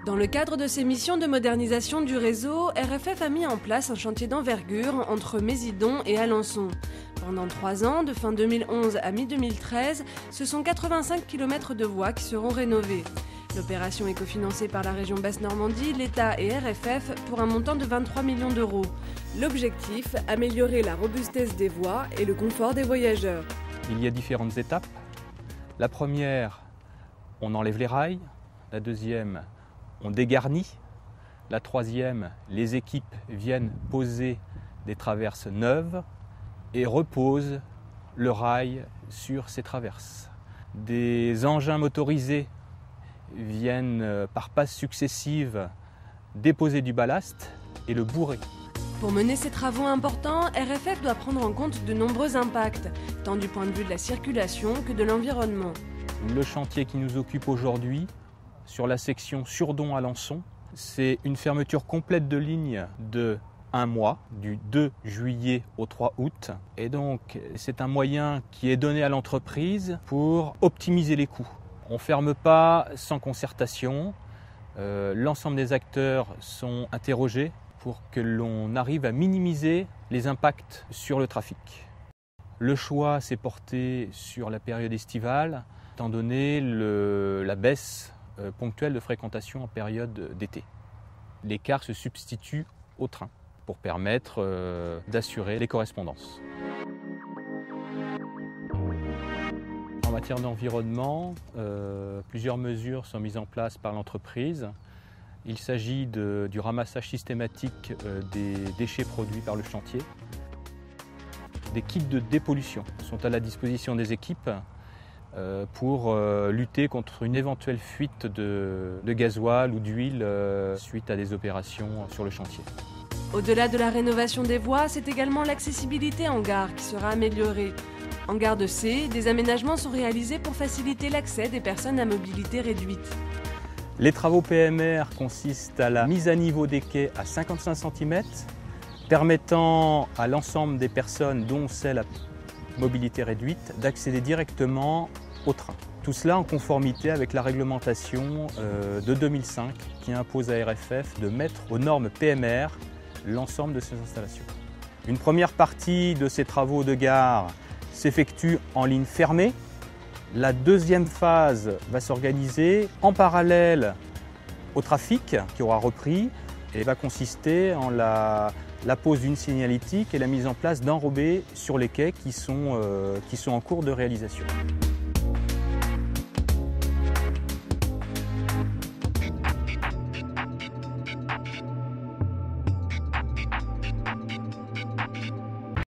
Dans le cadre de ses missions de modernisation du réseau, RFF a mis en place un chantier d'envergure entre Mézidon et Alençon. Pendant 3 ans, de fin 2011 à mi-2013, ce sont 85 km de voies qui seront rénovées. L'opération est cofinancée par la région Basse-Normandie, l'État et RFF pour un montant de 23 millions d'euros. L'objectif, améliorer la robustesse des voies et le confort des voyageurs. Il y a différentes étapes. La première, on enlève les rails. La deuxième, on dégarnit. La troisième, les équipes viennent poser des traverses neuves et reposent le rail sur ces traverses. Des engins motorisés viennent par passes successives déposer du ballast et le bourrer. Pour mener ces travaux importants, RFF doit prendre en compte de nombreux impacts, tant du point de vue de la circulation que de l'environnement. Le chantier qui nous occupe aujourd'hui, sur la section Surdon-Alençon, c'est une fermeture complète de ligne de 1 mois, du 2 juillet au 3 août. Et donc, c'est un moyen qui est donné à l'entreprise pour optimiser les coûts. On ne ferme pas sans concertation. L'ensemble des acteurs sont interrogés pour que l'on arrive à minimiser les impacts sur le trafic. Le choix s'est porté sur la période estivale, étant donné la baisse ponctuelle de fréquentation en période d'été. Les cars se substituent aux trains pour permettre d'assurer les correspondances. En matière d'environnement, plusieurs mesures sont mises en place par l'entreprise. Il s'agit du ramassage systématique des déchets produits par le chantier. Des kits de dépollution sont à la disposition des équipes pour lutter contre une éventuelle fuite de gasoil ou d'huile suite à des opérations sur le chantier. Au-delà de la rénovation des voies, c'est également l'accessibilité en gare qui sera améliorée. En gare de C, des aménagements sont réalisés pour faciliter l'accès des personnes à mobilité réduite. Les travaux PMR consistent à la mise à niveau des quais à 55 cm, permettant à l'ensemble des personnes, dont celles à mobilité réduite, d'accéder directement au train. Tout cela en conformité avec la réglementation de 2005 qui impose à RFF de mettre aux normes PMR l'ensemble de ces installations. Une première partie de ces travaux de gare s'effectue en ligne fermée. La deuxième phase va s'organiser en parallèle au trafic qui aura repris et va consister en la pose d'une signalétique et la mise en place d'enrobés sur les quais qui sont en cours de réalisation.